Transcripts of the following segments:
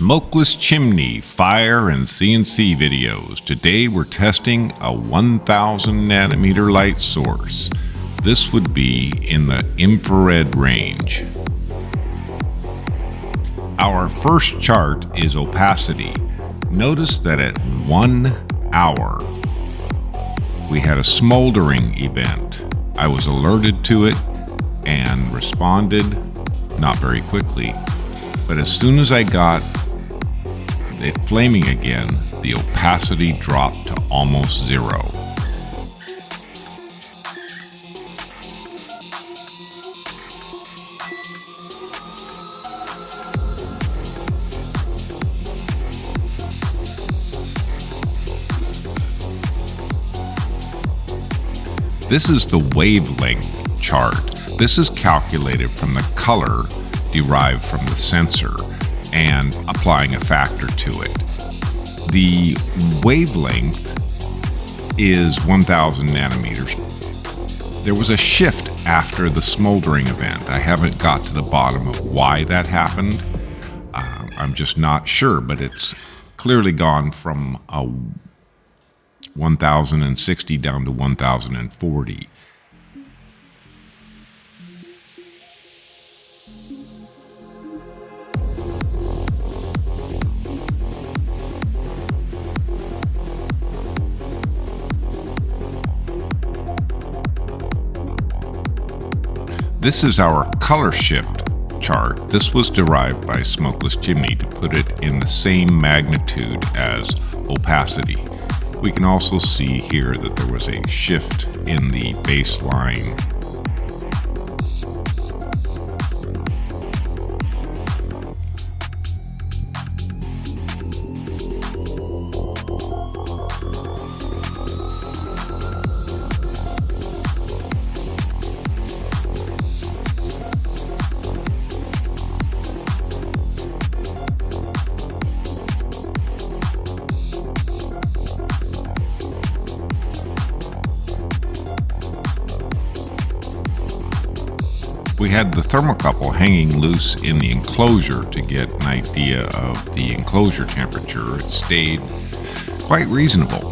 Smokeless Chimney Fire and CNC videos. Today we're testing a 1000 nanometer light source. This would be in the infrared range. Our first chart is opacity. Notice that at 1 hour we had a smoldering event. I was alerted to it and responded, not very quickly, but as soon as I got it flaming again, the opacity dropped to almost zero. This is the wavelength chart. This is calculated from the color derived from the sensor and applying a factor to it. The wavelength is 1000 nanometers. There was a shift after the smoldering event. I haven't got to the bottom of why that happened. I'm just not sure, but it's clearly gone from a 1060 down to 1040. This is our color shift chart. This was derived by Smokeless Chimney to put it in the same magnitude as opacity. We can also see here that there was a shift in the baseline. We had the thermocouple hanging loose in the enclosure to get an idea of the enclosure temperature. It stayed quite reasonable.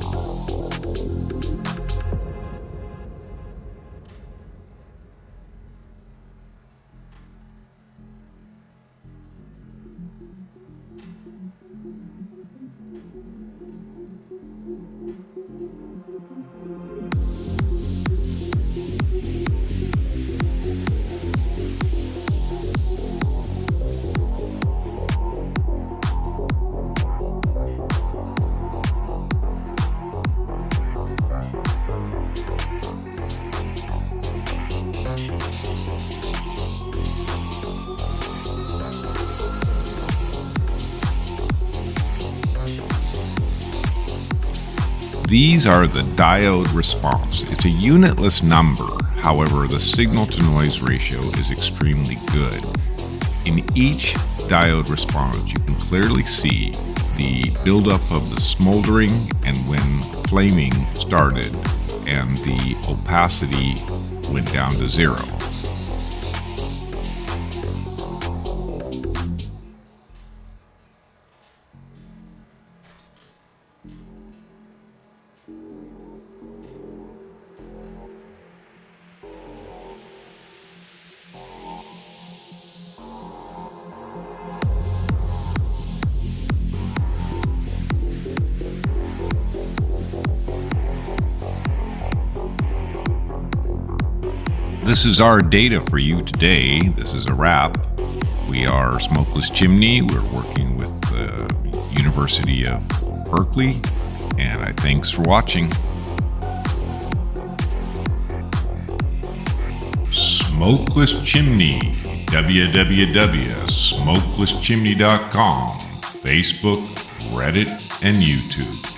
These are the diode response. It's a unitless number, however, the signal to noise ratio is extremely good. In each diode response, you can clearly see the buildup of the smoldering and when flaming started, and the opacity went down to zero. This is our data for you today. This is a wrap. We are Smokeless Chimney. We're working with the University of Berkeley, and thanks for watching. Smokeless Chimney, www.smokelesschimney.com, Facebook, Reddit, and YouTube.